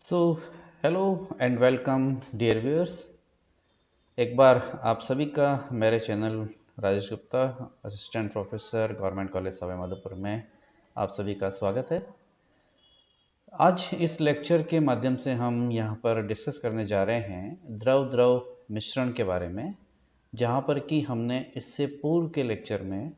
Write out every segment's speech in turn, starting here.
So hello and welcome dear viewers. एक बार आप सभी का मेरे channel Rajesh Gupta assistant professor government college Sawai Madhopur में आप सभी का स्वागत है। आज इस लेक्चर के माध्यम से हम यहाँ पर डिस्कस करने जा रहे हैं द्रव द्रव मिश्रण के बारे में, जहाँ पर कि हमने इससे पूर्व के लेक्चर में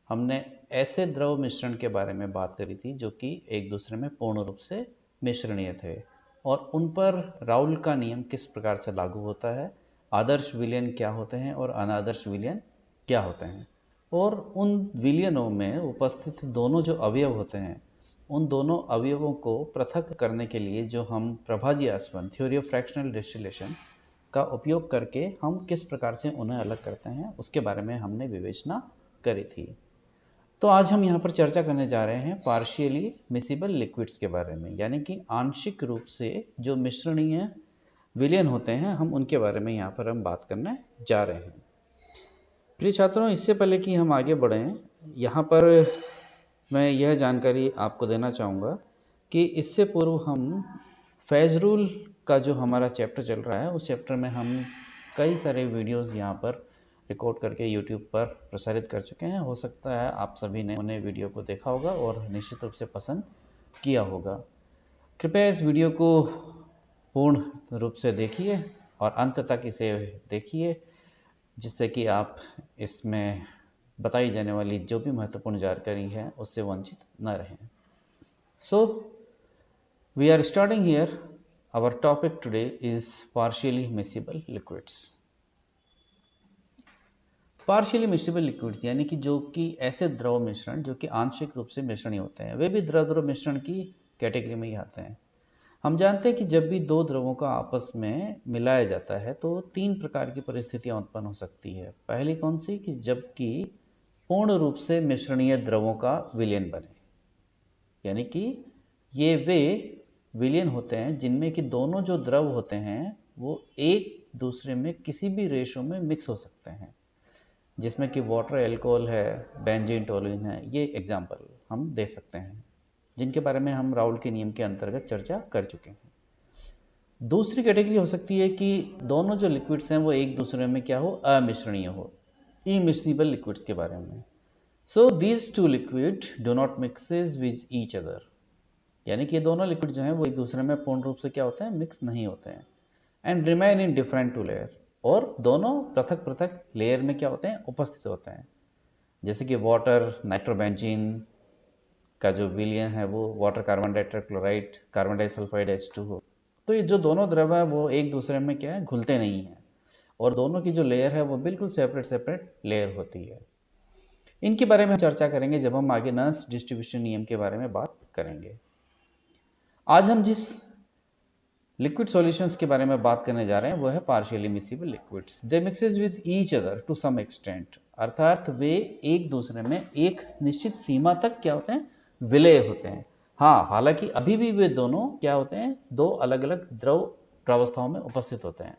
हमने ऐसे द्रव मिश्रण के बारे में बात करी थी जो कि एक दूसरे में पूर्ण रूप से मिश्रणीय थे और उन पर राउल का नियम किस प्रकार से लागू होता है, आदर्श विलयन क्या होते हैं और अनादर्श विलयन क्या होते हैं, और उन विलयनों में उपस्थित दोनों जो अवयव होते हैं उन दोनों अवयवों को पृथक करने के लिए जो हम प्रभाजी आसवन थ्योरी ऑफ फ्रैक्शनल डिस्टिलेशन का उपयोग करके हम किस प्रकार से उन्हें अलग करते हैं उसके बारे में हमने विवेचना करी थी। तो आज हम यहाँ पर चर्चा करने जा रहे हैं पार्शियली मिसिबल लिक्विड्स के बारे में, यानी कि आंशिक रूप से जो मिश्रणीय विलयन होते हैं हम उनके बारे में यहाँ पर हम बात करने जा रहे हैं। प्रिय छात्रों, इससे पहले कि हम आगे बढ़ें, यहाँ पर मैं यह जानकारी आपको देना चाहूँगा कि इससे पूर्व हम फेज रूल का जो हमारा चैप्टर चल रहा है उस चैप्टर में हम कई सारे वीडियोस यहाँ पर रिकॉर्ड करके YouTube पर प्रसारित कर चुके हैं। हो सकता है आप सभी ने उन्हें वीडियो को देखा होगा और निश्चित रूप से पसंद किया होगा। कृपया इस वीडियो को पूर्ण रूप से देखिए और अंत तक इसे देखिए, जिससे कि आप इसमें बताई जाने वाली जो भी महत्वपूर्ण जानकारी है उससे वंचित न रहें। So we are starting here. Our topic today is partially miscible liquids. Partially miscible liquids यानी कि जो कि ऐसे द्रव मिश्रण जो कि आंशिक रूप से मिश्रणीय होते हैं, वे भी द्रव द्रव मिश्रण की कैटेगरी में ही आते हैं। हम जानते हैं कि जब भी दो द्रवों का आपस में मिलाया जाता है तो तीन प्रकार की परिस्थितियां उत्पन्न हो सकती है। पहली कौन सी, कि जबकि पूर्ण रूप से मिश्रणीय द्रवों का विलयन बने, यानी कि ये वे विलयन होते हैं जिनमें कि दोनों जो द्रव होते हैं वो एक दूसरे में किसी भी रेशो में मिक्स हो सकते हैं, जिसमें कि वाटर एल्कोहल है, बेंजीन टोलुइन है, ये एग्जाम्पल हम दे सकते हैं जिनके बारे में हम राउल के नियम के अंतर्गत चर्चा कर चुके हैं। दूसरी कैटेगरी हो सकती है कि दोनों जो लिक्विड्स हैं वो एक दूसरे में क्या हो, अमिश्रणीय हो, इमिसिबल लिक्विड्स के बारे में। So these two liquid do not mixes with each other, यानी कि ये दोनों लिक्विड जो हैं वो एक दूसरे में पूर्ण रूप से क्या होते हैं, मिक्स नहीं होते हैं। And remain in different two layer, और दोनों पृथक पृथक लेयर में क्या होते हैं, उपस्थित होते हैं। जैसे कि वाटर नाइट्रोबेंजीन का जो विलयन है वो water carbon dichloride carbon disulphide H2O। तो ये जो दोनों द्रव है वो एक दूसरे में क्या है, घुलते नहीं हैं, और दोनों की जो लेयर है वो बिल्कुल सेपरेट सेपरेट लेयर होती है। इनके बारे में चर्चा करेंगे जब हम आगे नर्स डिस्ट्रीब्यूशन नियम के बारे में बात करेंगे। आज हम जिस लिक्विड सॉल्यूशंस के बारे में बात करने जा रहे हैं वो है partially miscible liquids. They mixes with each other to some extent, अर्थात वे एक दूसरे में एक निश्चित सीमा तक क्या होते हैं, विलय होते हैं। हाँ, हालांकि अभी भी वे दोनों क्या होते हैं, दो अलग अलग द्रव प्रावस्थाओं में उपस्थित होते हैं,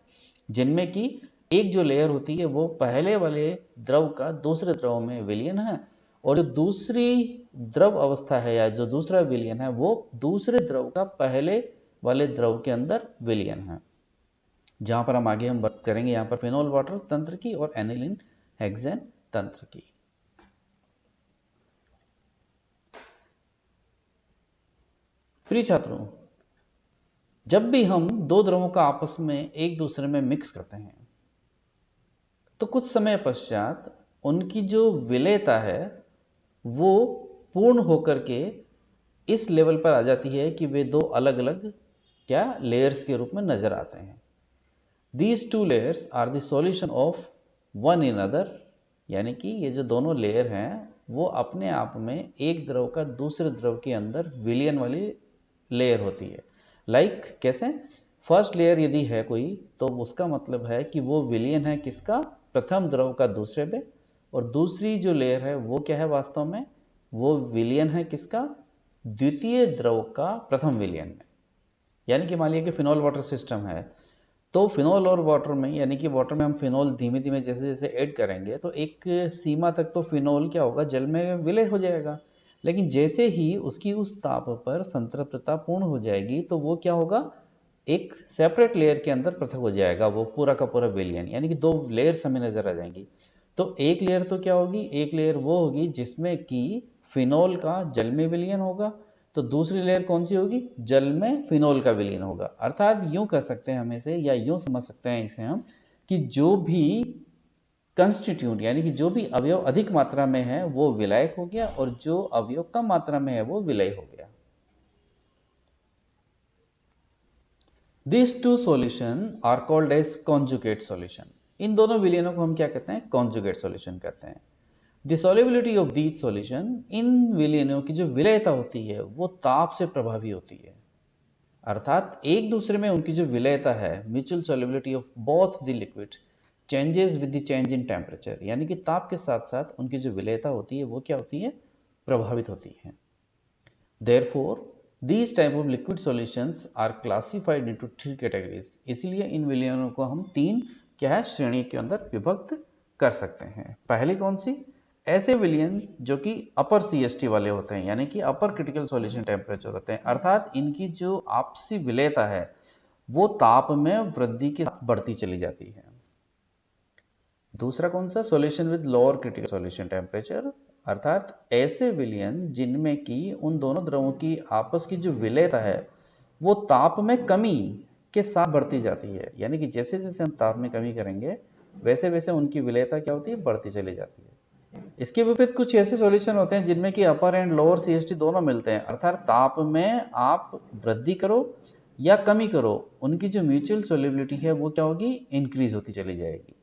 जिनमें कि एक जो लेयर होती है वो पहले वाले द्रव का दूसरे द्रव में विलयन है, और जो दूसरी द्रव अवस्था है या जो दूसरा विलयन है वो दूसरे द्रव का पहले वाले द्रव के अंदर विलयन है। जहां पर हम आगे बात करेंगे यहाँ पर फिनोल वाटर तंत्र की और एनिलीन हेक्सेन तंत्र की। प्रिय छात्रों, जब भी हम दो द्रवों का आपस में एक दूसरे में मिक्स करते हैं तो कुछ समय पश्चात उनकी जो विलयता है वो पूर्ण होकर के इस लेवल पर आ जाती है कि वे दो अलग अलग क्या लेयर्स के रूप में नजर आते हैं। These two layers are the solution of one another, यानी कि ये जो दोनों लेयर हैं वो अपने आप में एक द्रव का दूसरे द्रव के अंदर विलयन वाली लेयर होती है। कैसे, फर्स्ट लेयर यदि है कोई तो उसका मतलब है कि वो विलयन है किसका, प्रथम द्रव का दूसरे पे, और दूसरी जो लेयर है वो क्या है, वास्तव में वो विलयन है किसका, द्वितीय द्रव का प्रथम विलयन में। यानी कि मान लिया कि फिनोल वाटर सिस्टम है, तो फिनोल और वाटर में, यानी कि वाटर में हम फिनोल धीमे धीमे जैसे जैसे ऐड करेंगे तो एक सीमा तक तो फिनोल क्या होगा, जल में विलय हो जाएगा। लेकिन जैसे ही उसकी उस ताप पर संतृप्तता पूर्ण हो जाएगी तो वो क्या होगा, एक सेपरेट लेयर के अंदर पृथक हो जाएगा वो पूरा का पूरा विलियन, यानी कि दो लेयर्स हमें नजर आ जाएंगी। तो एक लेयर तो क्या होगी, एक लेयर वो होगी जिसमें कि फिनोल का जल में विलयन होगा, तो दूसरी लेयर कौन सी होगी, जल में फिनोल का विलयन होगा। अर्थात यूं कह सकते हैं हम इसे, या यूं समझ सकते हैं इसे हम, कि जो भी कंस्टिट्यूट यानी कि जो भी अवयव अधिक मात्रा में है वो विलायक हो गया, और जो अवयव कम मात्रा में है वो विलय हो गया। These two solution are called as conjugate solution. इन दोनों विलयनों को हम क्या कहते हैं, conjugate solution कहते हैं। The solubility of these solution, इन विलयनों की जो विलयता होती है वो ताप से प्रभावी होती है। अर्थात एक दूसरे में उनकी जो विलयता है, mutual solubility of both the liquids changes with the change in temperature, यानी कि ताप के साथ साथ उनकी जो विलयता होती है वो क्या होती है, प्रभावित होती है। Therefore, these type of liquid solutions are classified into three categories. इसलिए इन विलयनों को हम तीन क्या है श्रेणी के अंदर विभक्त कर सकते हैं। पहली कौन सी, ऐसे विलयन जो कि अपर CST वाले होते हैं, यानी कि अपर क्रिटिकल सॉल्यूशन टेम्परेचर होते हैं, अर्थात इनकी जो आपसी विलयता है वो ताप में वृद्धि के साथ बढ़ती चली जाती है। दूसरा कौन सा, solution with lower critical solution temperature, अर्थात ऐसे विलयन जिनमें कि उन दोनों द्रवों की आपस की जो विलयता है वो ताप में कमी के साथ बढ़ती जाती है, यानी कि जैसे जैसे हम ताप में कमी करेंगे वैसे वैसे उनकी विलयता क्या होती है, बढ़ती चली जाती है। इसके विपरीत कुछ ऐसे सॉल्यूशन होते हैं जिनमें कि अपर एंड लोअर CST दोनों मिलते हैं, अर्थात ताप में आप वृद्धि करो या कमी करो, उनकी जो म्यूचुअल सोल्युबिलिटी है वो क्या होगी, इंक्रीज होती चली जाएगी।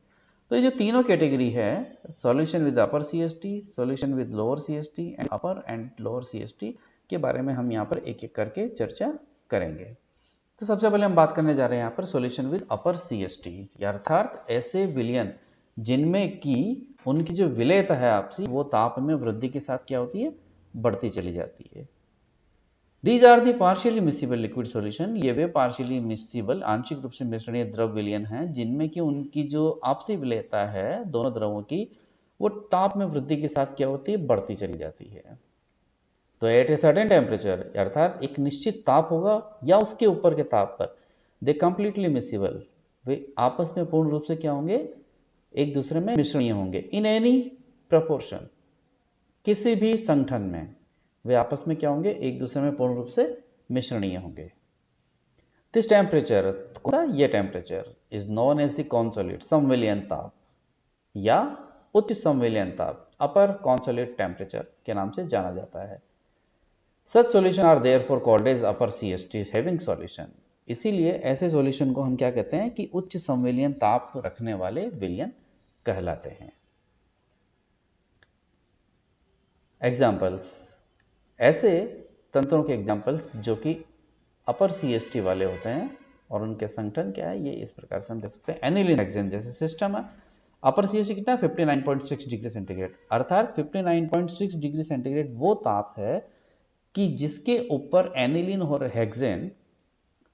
तो ये जो तीनों कैटेगरी है, solution with upper CST, solution with lower CST and upper and lower CST के बारे में हम यहाँ पर एक एक करके चर्चा करेंगे। तो सबसे पहले हम बात करने जा रहे हैं यहाँ पर सॉल्यूशन विद अपर CST, अर्थात ऐसे विलयन जिनमें कि उनकी जो विलयता है आपसी वो ताप में वृद्धि के साथ क्या होती है, बढ़ती चली जाती है। These are the partially miscible liquid solution, ये वे partially miscible आंशिक रूप से मिश्रणीय द्रव विलयन हैं जिनमें कि उनकी जो आपसी विलयता है दोनों द्रवों की वो ताप में वृद्धि के साथ क्या होती है, बढ़ती चली जाती है। तो एट ए सर्टेन टेम्परेचर, अर्थात एक निश्चित ताप होगा या उसके ऊपर के ताप पर, दे कंप्लीटली मिसिबल, वे आपस में पूर्ण रूप से क्या होंगे, एक दूसरे में मिश्रणीय होंगे। इन एनी प्रपोर्शन, किसी भी संगठन में वे आपस में क्या होंगे, एक दूसरे में पूर्ण रूप से मिश्रणीय होंगे। दिस टेम्परेचर, ये temperature is known as the consolute संविलयन ताप या उच्च संविलयन ताप, अपर कॉन्सोलेट टेम्परेचर के नाम से जाना जाता है। Such solution are therefore called as upper CST having solution, इसीलिए ऐसे सॉल्यूशन को हम क्या कहते हैं कि उच्च संविलयन ताप रखने वाले विलयन कहलाते हैं। एग्जाम्पल्स, ऐसे तंत्रों के एग्जाम्पल्स जो कि अपर CST वाले होते हैं और उनके संगठन क्या है, ये इस प्रकार से हम देख सकते हैं। एनिलीन हेक्सेन जैसे सिस्टम है, अपर CST कितना, 59.6 डिग्री सेंटीग्रेड, अर्थात 59.6 डिग्री सेंटीग्रेड वो ताप है कि जिसके ऊपर एनिलीन और हेक्सेन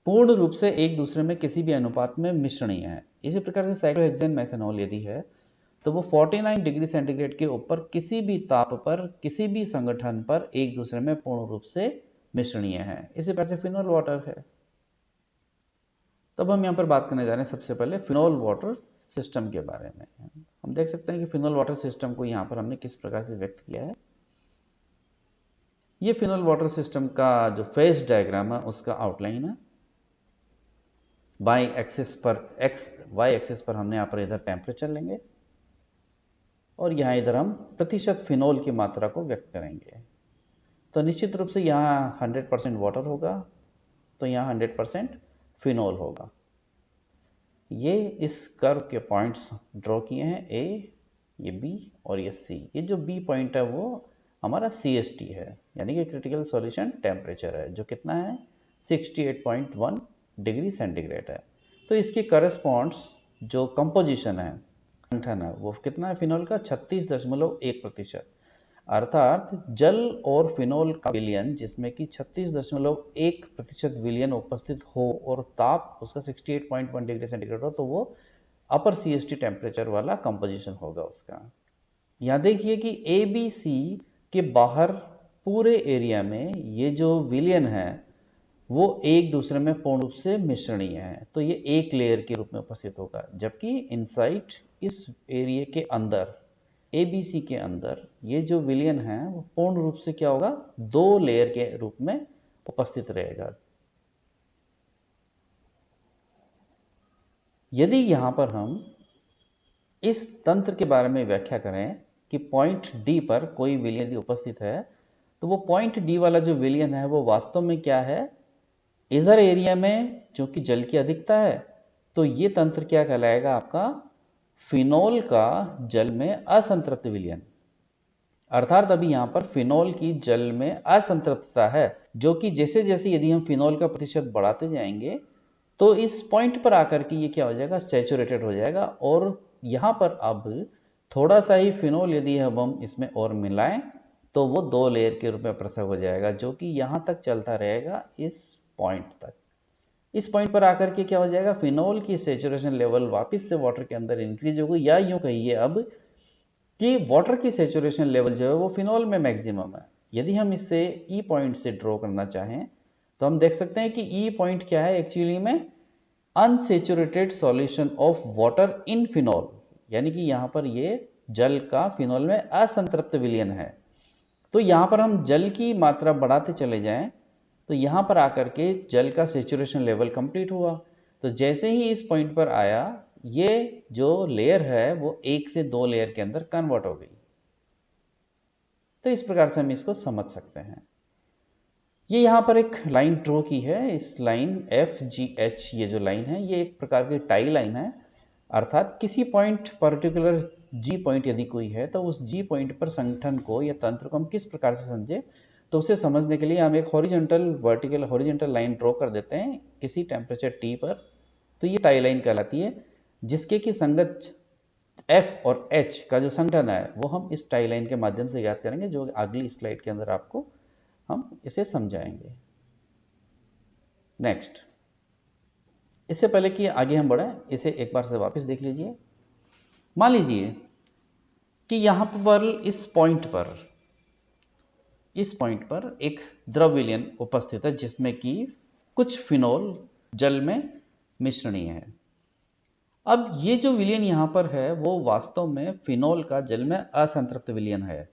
पूर्ण रूप से एक दूसरे में किसी भी अनुपात में मिश्रणीय है। इसी प्रकार से साइक्लोहेक्सेन मेथनॉल यदि है तो वो 49 डिग्री सेंटीग्रेड के ऊपर किसी भी ताप पर किसी भी संगठन पर एक दूसरे में पूर्ण रूप से मिश्रणीय है। इसी प्रकार से फिनोल वाटर है। तब हम यहाँ पर बात करने जा रहे हैं सबसे पहले फिनोल वाटर सिस्टम के बारे में। हम देख सकते हैं कि फिनोल वाटर सिस्टम को यहाँ पर हमने किस प्रकार से व्यक्त किया है। ये फिनोल वाटर सिस्टम का जो फेज डायग्राम है उसका आउटलाइन है। वाई एक्सिस पर हमने यहाँ पर इधर टेम्परेचर लेंगे और यहाँ इधर हम प्रतिशत फिनोल की मात्रा को व्यक्त करेंगे। तो निश्चित रूप से यहाँ 100% वाटर होगा, तो यहाँ 100% फिनोल होगा। ये इस कर्व के पॉइंट्स ड्रॉ किए हैं, ए, ये बी और ये सी। ये जो बी पॉइंट है वो हमारा CST है, यानी कि क्रिटिकल सॉल्यूशन टेम्परेचर है, जो कितना है 68.1 डिग्री सेंटीग्रेड है। तो इसके करस्पॉन्ड्स जो कंपोजिशन है, संगठन है, वो कितना है फिनोल का 36.1%, अर्थात जल और फिनोल का विलयन जिसमें कि 36.1% विलयन उपस्थित हो और ताप उसका 68.1 डिग्री सेंटीग्रेड हो, तो वो अपर CST टेम्परेचर वाला कंपोजिशन होगा उसका। यहाँ देखिए कि ABC के बाहर पूरे एरिया में ये जो विलयन है वो एक दूसरे में पूर्ण रूप से मिश्रणीय है, तो ये एक लेयर के रूप में उपस्थित होगा। जबकि इनसाइड इस एरिया के अंदर, ABC के अंदर, ये जो विलयन है वो पूर्ण रूप से क्या होगा, दो लेयर के रूप में उपस्थित रहेगा। यदि यहां पर हम इस तंत्र के बारे में व्याख्या करें कि पॉइंट डी पर कोई विलयन यदि उपस्थित है, तो वो पॉइंट डी वाला जो विलयन है वो वास्तव में क्या है, इधर एरिया में चूंकि जल की अधिकता है, तो ये तंत्र क्या कहलाएगा, आपका फिनोल का जल में असंतृप्त विलयन। अर्थात अभी यहां पर फिनोल की जल में असंतृप्तता है, जो कि जैसे जैसे यदि हम फिनोल का प्रतिशत बढ़ाते जाएंगे तो इस पॉइंट पर आकर के ये क्या हो जाएगा, सैचुरेटेड हो जाएगा। और यहां पर अब थोड़ा सा ही फिनोल यदि हम इसमें और मिलाएं तो वो दो लेयर के रूप में पृथक हो जाएगा, जो कि यहां तक चलता रहेगा इस पॉइंट तक। इस पॉइंट पर आकर के क्या हो जाएगा, फिनोल की सैचुरेशन लेवल वापस से वाटर के अंदर इंक्रीज होगी, या यूं कहिए अब कि वाटर की सैचुरेशन लेवल जो है वो फिनोल में मैक्सिमम है। यदि हम इसे ई पॉइंट से ड्रॉ करना चाहें तो हम देख सकते हैं कि ई पॉइंट क्या है, एक्चुअली में unsaturated solution of water in phenol, यानी कि यहां पर ये जल का फिनोल में असंतृप्त विलयन है। तो यहां पर हम जल की मात्रा बढ़ाते चले जाएं तो यहां पर आकर के जल का सेचुरेशन लेवल कंप्लीट हुआ। तो जैसे ही इस पॉइंट पर आया, ये जो लेयर है वो एक से दो लेयर के अंदर कन्वर्ट हो गई। तो इस प्रकार से हम इसको समझ सकते हैं। ये यहां पर एक लाइन ड्रॉ की है, इस लाइन FGH, ये जो लाइन है ये एक प्रकार की टाई लाइन है। अर्थात किसी पॉइंट पर्टिकुलर G पॉइंट यदि कोई है तो उस G पॉइंट पर संगठन को या तंत्र को हम किस प्रकार से समझे, तो उसे समझने के लिए हम एक horizontal vertical horizontal line draw कर देते हैं किसी टेम्परेचर T पर। तो ये टाई लाइन कहलाती है, जिसके की संगत F और H का जो संगठन है वो हम इस टाई लाइन के माध्यम से याद करेंगे, जो अगली स्लाइड के अंदर आपको हम इसे समझाएंगे। नेक्स्ट, इससे पहले कि आगे हम बढ़े, इसे एक बार से वापस देख लीजिए। मान लीजिए कि यहां पर इस पॉइंट पर एक द्रव विलयन उपस्थित है जिसमें कि कुछ फिनोल जल में मिश्रणीय है। अब ये जो विलयन यहां पर है वो वास्तव में फिनोल का जल में असंतृप्त विलयन है,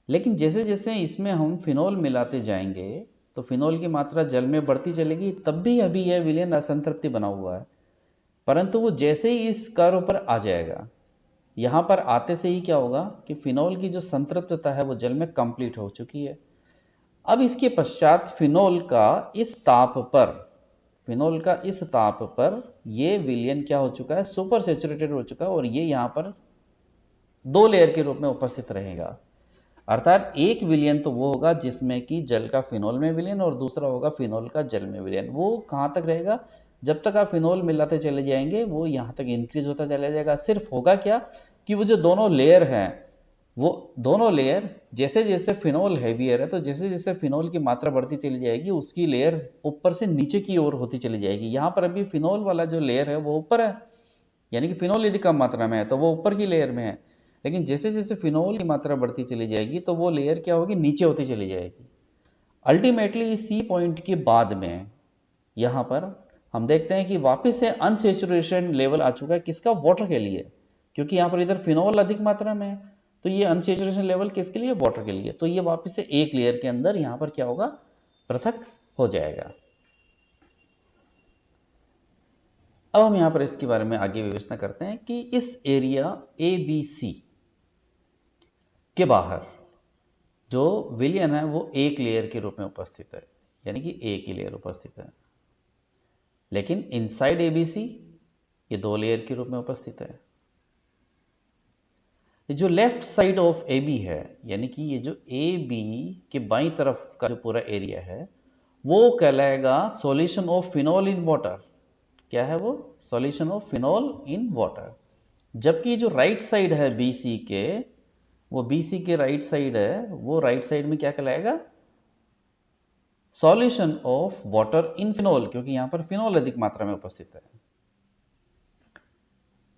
लेकिन जैसे जैसे इसमें हम फिनोल मिलाते जाएंगे तो फिनोल की मात्रा जल में बढ़ती चलेगी, तब भी अभी यह विलयन असंतृप्ति बना हुआ है। परंतु वो जैसे ही इस कर्व पर आ जाएगा, यहां पर आते से ही क्या होगा कि फिनोल की जो संतृप्तता है वो जल में कंप्लीट हो चुकी है। अब इसके पश्चात फिनोल का इस ताप पर ये विलयन क्या हो चुका है, सुपर सैचुरेटेड हो चुका है, और ये यहां पर दो लेयर के रूप में उपस्थित रहेगा। अर्थात एक विलयन तो वो होगा जिसमें कि जल का फिनोल में विलयन, और दूसरा होगा फिनोल का जल में विलयन। वो कहां तक रहेगा, जब तक आप फिनोल मिलाते चले जाएंगे वो यहां तक इंक्रीज होता चला जाएगा। सिर्फ होगा क्या कि वो जो दोनों लेयर हैं, वो दोनों लेयर जैसे जैसे फिनोल हैवियर है, तो जैसे जैसे फिनोल की मात्रा बढ़ती चली जाएगी उसकी लेयर ऊपर से नीचे की ओर होती चली जाएगी। यहां पर अभी फिनोल वाला जो लेयर है वो ऊपर है, यानी कि फिनोल यदि कम मात्रा में है तो वो ऊपर की लेयर में है, लेकिन जैसे जैसे फिनोल की मात्रा बढ़ती चली जाएगी तो वो लेयर क्या होगी, नीचे होती चली जाएगी। अल्टीमेटली इस सी पॉइंट के बाद में यहां पर हम देखते हैं कि वापस से अनसेचुरेशन लेवल आ चुका है, किसका, वाटर के लिए, क्योंकि यहां पर इधर फिनोल अधिक मात्रा में है, तो ये अनसेचुरेशन लेवल किसके लिए, वाटर के लिए। तो ये वापस से एक लेयर के अंदर यहां पर क्या होगा, पृथक हो जाएगा। अब हम यहां पर इसके बारे में आगे विवेचना करते हैं कि इस एरिया ABC के बाहर जो विलयन है वो एक लेयर के रूप में उपस्थित है, यानी कि एक ही लेयर उपस्थित है, लेकिन इनसाइड ABC ये दो लेयर के रूप में उपस्थित है। जो लेफ्ट साइड ऑफ AB है, यानी कि ये जो AB के बाईं तरफ का जो पूरा एरिया है वो कहलाएगा solution of phenol in water. क्या है वो, solution of phenol in water. जबकि जो राइट साइड है BC के, वो BC के राइट साइड है, वो राइट साइड में क्या कहलाएगा, solution of water in phenol, क्योंकि यहां पर फिनोल अधिक मात्रा में उपस्थित है।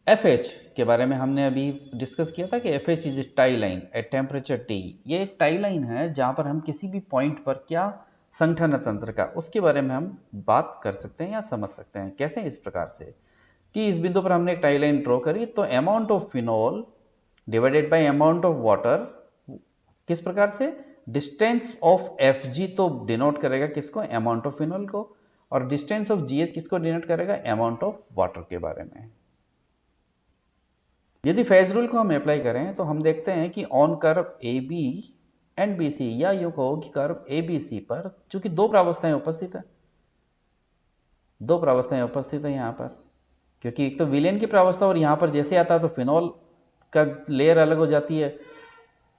FH के बारे में हमने अभी डिस्कस किया था कि FH is tie line at temperature T। ये एक टाई लाइन है जहां पर हम किसी भी पॉइंट पर क्या संगठन तंत्र का, उसके बारे में हम बात कर सकते हैं या समझ सकते हैं। कैसे? इस प्रकार से कि इस बिंदु पर हमने एक टाई लाइन ड्रॉ करी, तो amount of phenol divided by amount of water, किस प्रकार से? डिस्टेंस ऑफ एफ जी तो डिनोट करेगा किसको? अमाउंट ऑफ फिनोल को, और डिस्टेंस ऑफ जी एच किसको डिनोट करेगा? अमाउंट ऑफ वाटर के बारे में। यदि फेज रूल को हम अप्लाई करें तो हम देखते हैं कि on curve A B and B C, या यूं कहो कि कर्व ए बी सी पर चूंकि दो प्रावस्थाएं उपस्थित है, दो प्रावस्थाएं उपस्थित है यहां पर, क्योंकि एक तो विलेन की प्रावस्था और यहां पर जैसे आता है तो फिनोल का लेयर अलग हो जाती है,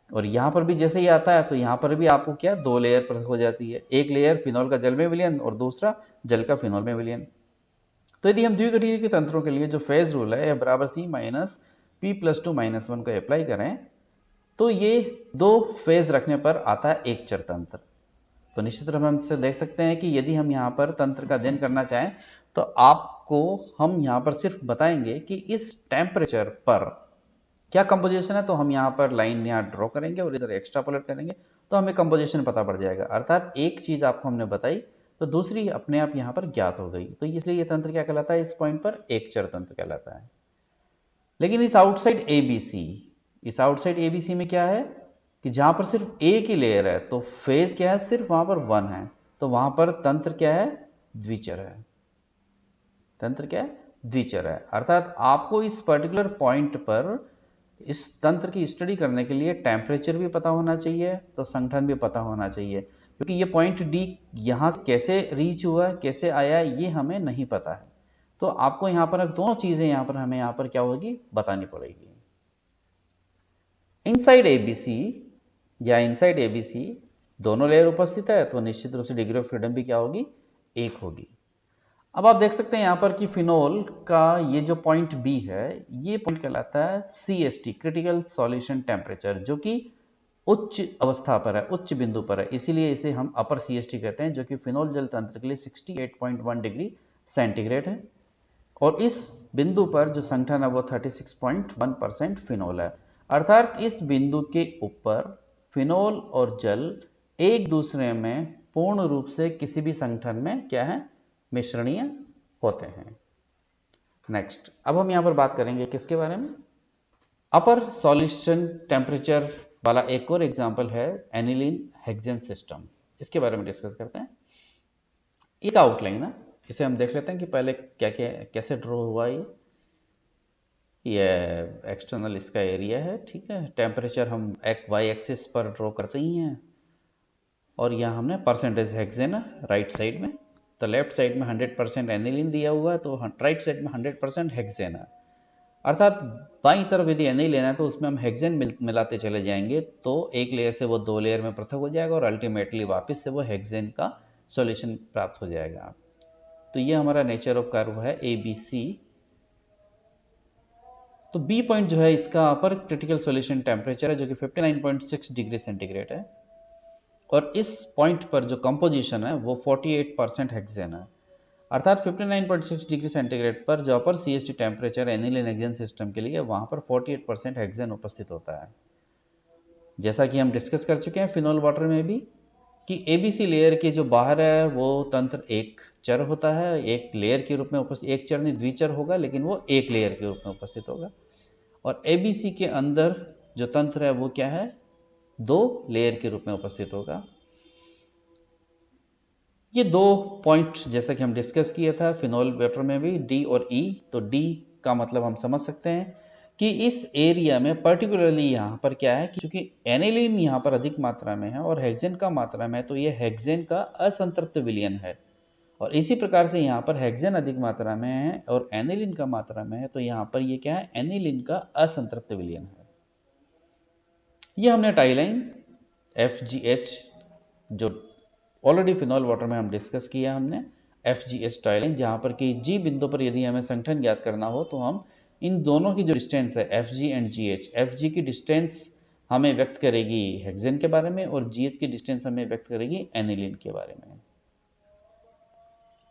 और यहां पर भी जैसे ही आता है तो यहां पर भी आपको क्या, दो लेयर पर हो जाती है, एक लेयर फिनोल का जल में विलयन और दूसरा जल का फिनोल में विलयन। तो यदि हम द्विघटीय के तंत्रों के लिए जो फेज रूल है बराबर C minus P plus two minus one को अप्लाई करें, तो ये दो फेज रखने पर आता है एक चर तंत्र। तो निश्चित रूप से देख सकते हैं कि यदि हम यहाँ पर तंत्र का अध्ययन करना चाहें तो आपको हम यहाँ पर सिर्फ बताएंगे कि इस टेम्परेचर पर क्या कंपोजिशन है, तो हम यहाँ पर लाइन यहाँ ड्रॉ करेंगे और इधर एक्स्ट्रापोलेट करेंगे तो हमें कंपोजिशन पता पड़ जाएगा। अर्थात एक चीज आपको हमने बताई तो दूसरी अपने आप यहाँ पर ज्ञात हो गई, तो इसलिए ये तंत्र क्या कहलाता है? इस पॉइंट पर एक चर तंत्र कहलाता है। लेकिन इस आउटसाइड एबीसी, इस आउटसाइड एबीसी में क्या है कि जहां पर सिर्फ एक ही लेयर है तो फेज क्या है? सिर्फ वहां पर वन है, तो वहां पर तंत्र क्या है? द्विचर है। तंत्र क्या है? द्विचर है। अर्थात आपको इस पर्टिकुलर पॉइंट पर इस तंत्र की स्टडी करने के लिए टेम्परेचर भी पता होना चाहिए, तो संगठन भी पता होना चाहिए, क्योंकि ये पॉइंट डी यहां कैसे रीच हुआ, कैसे आया, ये हमें नहीं पता है। तो आपको यहां पर दोनों चीजें यहां पर हमें यहां पर क्या होगी? बतानी पड़ेगी। इनसाइड एबीसी या इनसाइड एबीसी दोनों लेयर उपस्थित है तो निश्चित रूप से डिग्री ऑफ फ्रीडम भी क्या होगी? एक होगी। अब आप देख सकते हैं यहां पर कि फिनोल का ये जो पॉइंट बी है, ये पॉइंट कहलाता है CST, क्रिटिकल सॉल्यूशन टेम्परेचर, जो कि उच्च अवस्था पर है, उच्च बिंदु पर है, इसीलिए इसे हम अपर CST कहते हैं, जो कि फिनोल जल तंत्र के लिए 68.1 डिग्री सेंटीग्रेड है। और इस बिंदु पर जो संगठन है वो 36.1% फिनोल है। अर्थात इस बिंदु के ऊपर फिनोल और जल एक दूसरे में पूर्ण रूप से किसी भी संगठन में क्या है? मिश्रणीय होते हैं। नेक्स्ट, अब हम यहां पर बात करेंगे किसके बारे में? अपर सॉल्यूशन टेम्परेचर वाला एक और एग्जांपल है एनिलीन हेक्सेन सिस्टम, इसके बारे में डिस्कस करते हैं। इसका आउटलाइन है, इसे हम देख लेते हैं कि पहले क्या क्या कैसे ड्रॉ हुआ ये एक्सटर्नल इसका एरिया है, ठीक है। टेम्परेचर हम वाई एक्सिस पर ड्रॉ करते ही हैं, और यहाँ हमने परसेंटेज हेक्सेन है राइट साइड में, तो लेफ्ट साइड में 100% एनिलीन दिया हुआ है, तो राइट साइड में 100% हेक्सेन है। अर्थात बाईं तरफ यदि एनिलीन है तो उसमें हम हेक्सेन मिलाते चले जाएंगे, तो एक लेयर से वो दो लेयर में पृथक हो जाएगा और अल्टीमेटली वापस से वो हेक्सेन का सॉल्यूशन प्राप्त हो जाएगा। तो ये हमारा नेचर ऑफ कर्व है ABC। तो बी पॉइंट जो है इसका अपर क्रिटिकल सॉल्यूशन टेम्परेचर है, जो कि 59.6 डिग्री सेंटीग्रेड है, और इस पॉइंट पर जो कंपोजिशन है वो 48% हेक्सेन है। अर्थात 59.6 डिग्री सेंटीग्रेड पर जो अपर CST temperature aniline hexane system के लिए, वहां पर 48% हेक्सेन उपस्थित होता है। जैसा कि हम डिस्कस कर चुके हैं फिनोल वाटर में भी कि ABC लेयर के जो बाहर है वो तंत्र एक चर होता है, एक लेयर के रूप में उपस्थित, एक चर नहीं द्विचर होगा, लेकिन वो एक लेयर के रूप में उपस्थित होगा। और ABC के अंदर जो तंत्र है वो क्या है? दो लेयर के रूप में उपस्थित होगा। ये दो पॉइंट जैसा कि हम डिस्कस किया था फिनोल वाटर में भी, D और E, तो D का मतलब हम समझ सकते हैं कि इस एरिया में पर्टिकुलरली यहाँ पर क्या है कि चूंकि एनिलीन यहाँ पर अधिक मात्रा में है और हेक्सेन का मात्रा में है, तो ये हेक्सेन का असंतृप्त विलयन है। और इसी प्रकार से यहाँ पर हेक्सेन अधिक मात्रा में है और एनिलीन का मात्रा में है, तो यहाँ पर ये क्या है? एनिलीन का असंतृप्त विलयन है। ये हमने टाई लाइन FGH जो ऑलरेडी फिनोल वाटर में हम डिस्कस किया हमने, FGH टाई लाइन, जहां पर कि G बिंदु पर यदि हमें संगठन ज्ञात करना हो तो हम इन दोनों की जो डिस्टेंस है FG एंड GH, FG की डिस्टेंस हमें व्यक्त करेगी हेक्सेन के बारे में और GH की डिस्टेंस हमें व्यक्त करेगी एनिलीन के बारे में।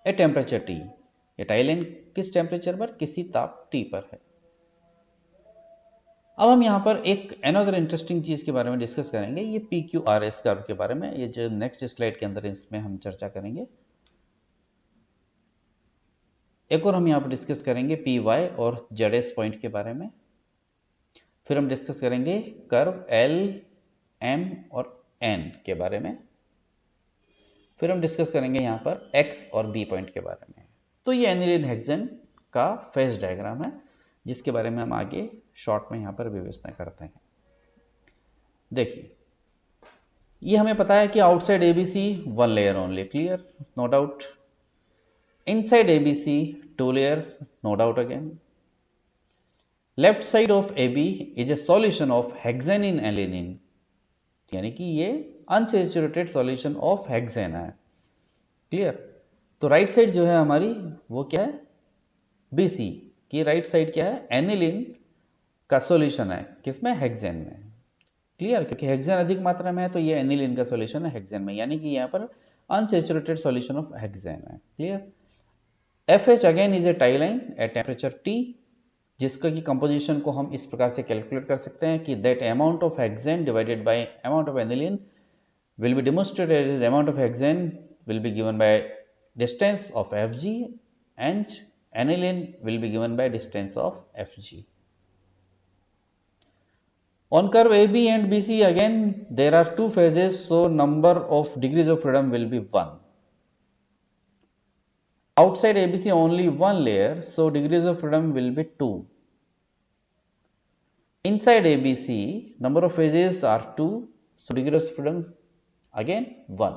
ए टेम्परेचर T, ये टाई लाइन किस टेम्परेचर पर? किसी ताप T पर है। अब हम यहाँ पर एक अनदर इंटरेस्टिंग चीज के बारे में डिस्कस करेंगे, ये PQRS कर्व के बारे में, ये जो नेक्स्ट स्लाइड के अंदर इसमें हम चर्चा करेंगे। एक और हम यहाँ पर डिस्कस करेंगे PY और ZS पॉइंट के बारे में। फिर हम डिस्कस करेंगे कर्व L, M और N के बारे में। फिर हम डिस्कस करेंगे यहाँ पर X और B पॉइंट के बारे में। तो ये एनिलीन हेक्सेन का फेज डायग्राम है, जिसके बारे में हम आगे शॉर्ट में यहाँ पर विवेचना करते हैं। देखिए, ये हमें पता है कि outside ABC 1 layer only, clear, no doubt. Inside ABC 2 layer, no doubt again. Left side of AB is a solution of hexane in aniline, यानी कि ये अनसैचुरेटेड सॉल्यूशन ऑफ हेक्सेन है, क्लियर। तो राइट साइड जो है हमारी वो क्या है, BC की राइट साइड क्या है, एनिलीन का सॉल्यूशन है, किसमें, हेक्सेन में, क्लियर। क्योंकि हेक्सेन अधिक मात्रा में है तो ये एनिलीन का सॉल्यूशन है हेक्सेन में, यानी कि यहाँ पर अनसैचुरेटेड सॉल्यूशन ऑफ हेक्सेन है, clear. FH again is a tie line at temperature T, जिसका की कंपोजिशन को हम इस प्रकार से कैलकुलेट कर सकते हैं कि that amount of hexane divided by amount of aniline will be demonstrated as amount of hexane will be given by distance of Fg and aniline will be given by distance of Fg. On curve AB and BC again there are two phases, so number of degrees of freedom will be 1. Outside ABC only one layer, so degrees of freedom will be 2. Inside ABC number of phases are 2, so degrees of freedom again 1.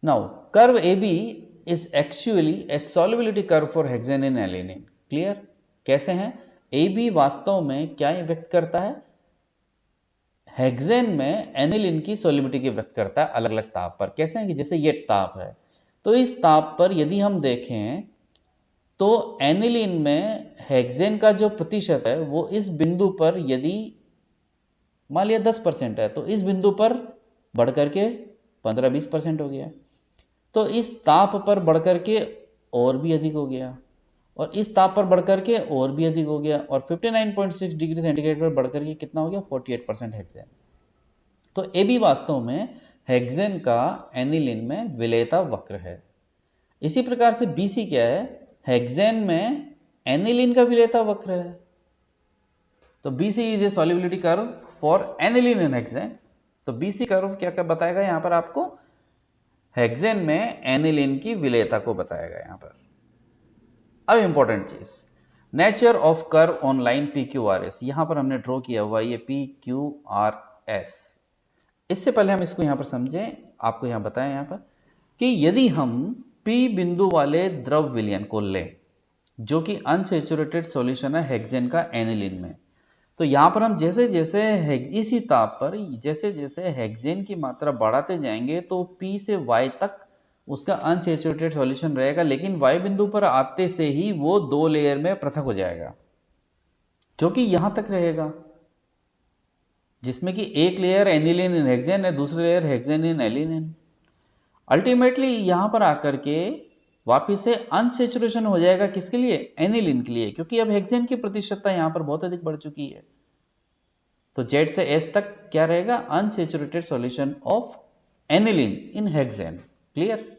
Now curve AB is actually a solubility curve for hexane in alanine, clear। कैसे हैं, AB वास्तव में क्या व्यक्त करता है, hexane में aniline की सॉल्युबिलिटी की व्यक्त करता है अलग अलग ताप पर। कैसे हैं कि जैसे ये ताप है, तो इस ताप पर यदि हम देखें तो एनिलीन में हेक्सेन का जो प्रतिशत है वो इस बिंदु पर यदि मान लिया 10% है, तो इस बिंदु पर बढ़कर के 15-20% हो गया। तो इस ताप पर बढ़कर के और भी अधिक हो गया, और इस ताप पर बढ़कर के और भी अधिक हो गया, और 59.6 डिग्री सेंटीग्रेड पर बढ़कर के कितना हो गया, 48% हेक्सेन। तो AB वास्तव में हेक्सेन का एनिलीन में विलेयता वक्र है। इसी प्रकार से BC क्या है, हेक्सेन में एनिलीन का विलेयता वक्र है। तो BC is a solubility curve for aniline in hexane. तो BC कर्व क्या क्या बताएगा यहां पर आपको, हेक्सेन में एनिलीन की विलेयता को बताएगा यहां पर। अब इंपॉर्टेंट चीज, nature of curve on line PQRS, यहां पर हमने ड्रॉ किया हुआ ये PQRS। इससे पहले हम इसको यहां पर समझें, आपको यहां बताएं यहां पर कि यदि हम P बिंदु वाले द्रव विलयन को लें जो कि अनसैचुरेटेड सॉल्यूशन है हेक्सेन का एनिलीन में, तो यहां पर हम जैसे जैसे इसी ताप पर जैसे जैसे हेक्सेन की मात्रा बढ़ाते जाएंगे तो P से Y तक उसका अनसैचुरेटेड सॉल्यूशन रहेगा, लेकिन Y बिंदु पर आते से ही वो 2 लेयर में पृथक हो जाएगा, जो कि यहां तक रहेगा, जिसमें कि एक लेयर एनिलीन इन हेक्सेन है, दूसरी लेयर हेक्सेन इन एलिनीन। अल्टीमेटली यहां पर आकर के वापिस से अनसैचुरेशन हो जाएगा, किसके लिए, एनिलीन के लिए, क्योंकि अब हेक्सेन की प्रतिशतता यहां पर बहुत अधिक बढ़ चुकी है। तो Z से S तक क्या रहेगा, unsaturated solution of aniline in hexane, clear.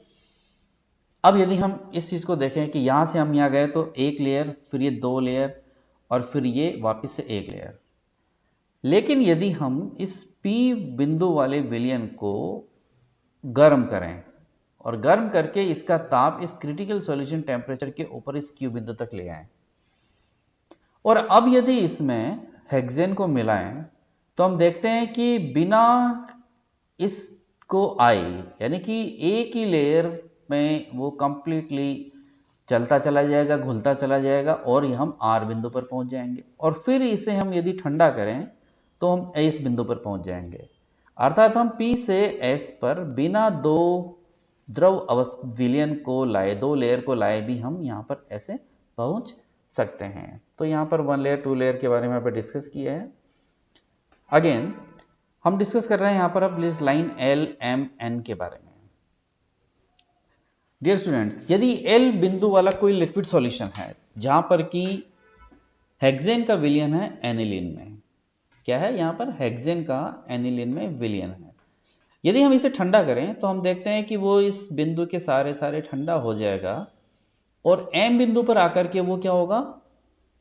अब यदि हम इस चीज को देखें कि यहां से हम यहां गए तो एक लेयर, फिर ये 2 लेयर, और फिर ये वापिस से एक लेयर। लेकिन यदि हम इस P बिंदु वाले विलयन को गर्म करें और गर्म करके इसका ताप इस क्रिटिकल सॉल्यूशन टेम्परेचर के ऊपर इस Q बिंदु तक ले आए, और अब यदि इसमें हेक्सेन को मिलाएं, तो हम देखते हैं कि बिना इसको आए, यानी कि एक ही लेयर में वो कंप्लीटली चलता चला जाएगा, घुलता चला जाएगा, और हम R बिंदु पर पहुंच जाएंगे, और फिर इसे हम यदि ठंडा करें तो हम S बिंदु पर पहुंच जाएंगे। अर्थात हम P से S पर बिना 2 द्रव विलयन को लाए, 2 लेयर को लाए भी हम यहां पर ऐसे पहुंच सकते हैं। तो यहां पर 1 लेयर 2 लेयर के बारे में डिस्कस किया है। अगेन हम डिस्कस कर रहे हैं यहां पर अब लाइन L, M, N के बारे में। डियर स्टूडेंट्स, यदि L बिंदु वाला कोई लिक्विड सॉल्यूशन है जहां पर कि हेक्सेन का विलयन है एनिलीन में। क्या है यहाँ पर? हेक्सेन का एनिलीन में विलयन है। यदि हम इसे ठंडा करें तो हम देखते हैं कि वो इस बिंदु के सारे सारे ठंडा हो जाएगा और एम बिंदु पर आकर के वो क्या होगा?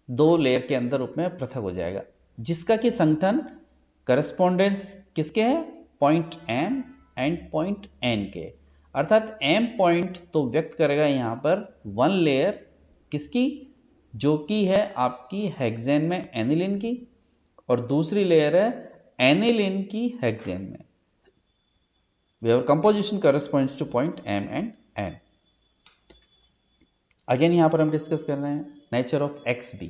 दो लेयर के अंदर रूप में पृथक हो जाएगा, जिसका कि संगठन करस्पॉन्डेंस किसके है? Point M and point N के। अर्थात एम पॉइंट तो व्यक्त करेगा यहां पर वन लेयर किसकी? जो कि है आपकी हेक्सेन में एनिलीन की, और दूसरी लेयर है एनिलीन की हेक्सेन में। Our composition corresponds to point M and N. Again यहां पर हम डिस्कस कर रहे हैं नेचर ऑफ XB।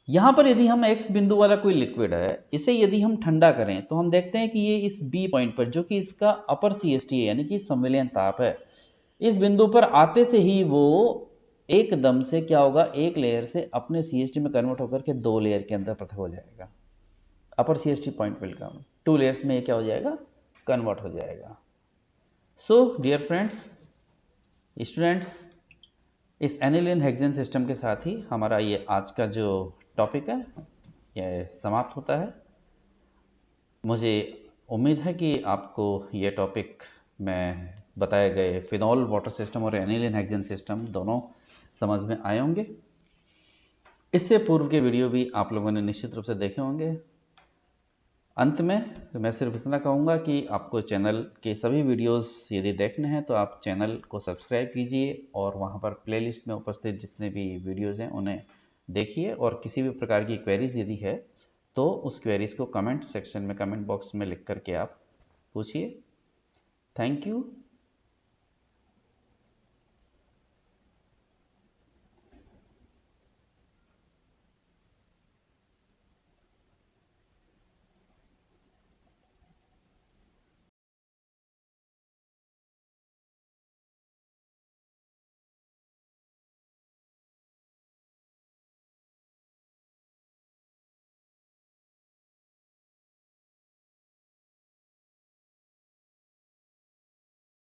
यहां पर यदि हम X बिंदु वाला कोई लिक्विड है, इसे यदि हम ठंडा करें तो हम देखते हैं कि ये इस B पॉइंट पर, जो कि इसका अपर CST है यानी कि संविलियन ताप है, इस बिंदु पर आते से ही वो एकदम से क्या होगा? एक लेयर से अपने CST में कन्वर्ट होकर के दो लेयर के अंदर पृथक हो जाएगा। अपर CST point will come, two layers में ये क्या हो जाएगा? कन्वर्ट हो जाएगा। सो डियर फ्रेंड्स, स्टूडेंट्स, इस एनिलीन हेक्सेन सिस्टम के साथ ही हमारा ये आज का जो टॉपिक है ये समाप्त होता है। मुझे उम्मीद है कि आपको ये टॉपिक में बताए गए फिनॉल वाटर सिस्टम और एनिलीन हेक्सेन सिस्टम दोनों समझ में आए होंगे। इससे पूर्व के वीडियो भी आप लोगों ने निश्चित रूप से देखे होंगे। अंत में मैं सिर्फ इतना कहूँगा कि आपको चैनल के सभी वीडियोस यदि देखने हैं तो आप चैनल को सब्सक्राइब कीजिए और वहाँ पर प्लेलिस्ट में उपस्थित जितने भी वीडियोस हैं उन्हें देखिए, और किसी भी प्रकार की क्वेरीज यदि है तो उस क्वेरीज को कमेंट सेक्शन में, कमेंट बॉक्स में लिख करके आप पूछिए। Thank you.